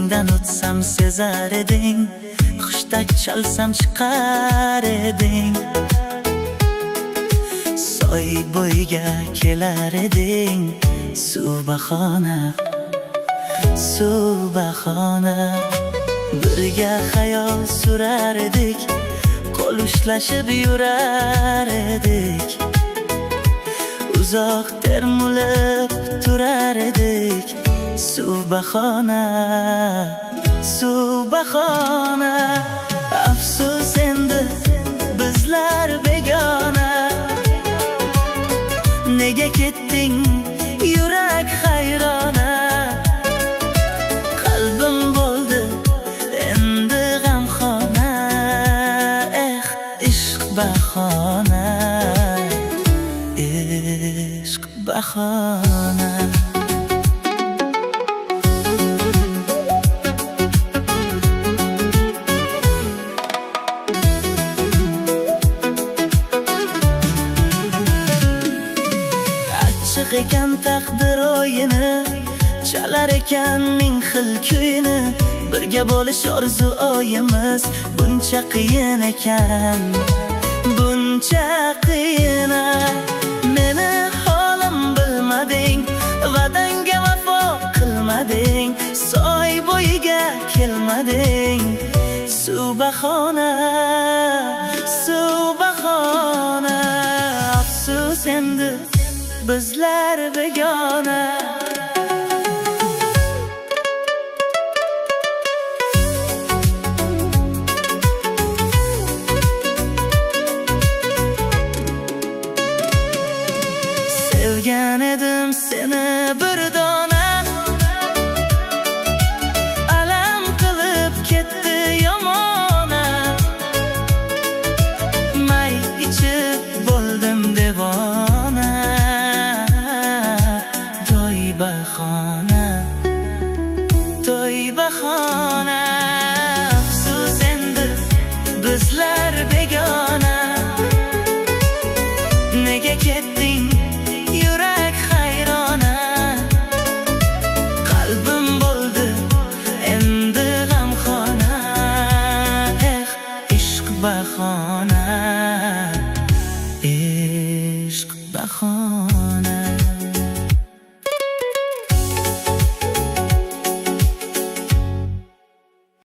yoningdan o'tsam sezar eding, xushtak chalsam chiqar eding. Soy bo'yiga kelar eding, suv bahona, suv bahona. Birga xayol surar edik, qo'l ushlashib yurar edik. Uzoq termulib turar edik, suv bahona, suv bahona. Afsus endi bizlar begona. Nega ketding yurak hayrona? Qalbim bo'ldi endi g'amxona. Ishq bahona, ishq bahona. Achchiq ekan taqdir o'yini, chalar ekan ming xil kuyni. Birga bo'lish orzu o'yimiz, buncha qiyin ekan, buncha qiyin. Meni holim bilmading, va'dangga vafo qilmading, soy bo'yiga kelmading. Suv bahona, suv bahona. Afsus endi bizlar begona. Sevgan edim seni bir dona, alam qilib ketdi yomona. May ichib bo'ldim devona, to'y bahona, to'y bahona. Afsus endi bizlar begona. Nega ketding yurak hayrona? Qalbim bo'ldi endi g'amxona. Ishq bahona, ishq bahona.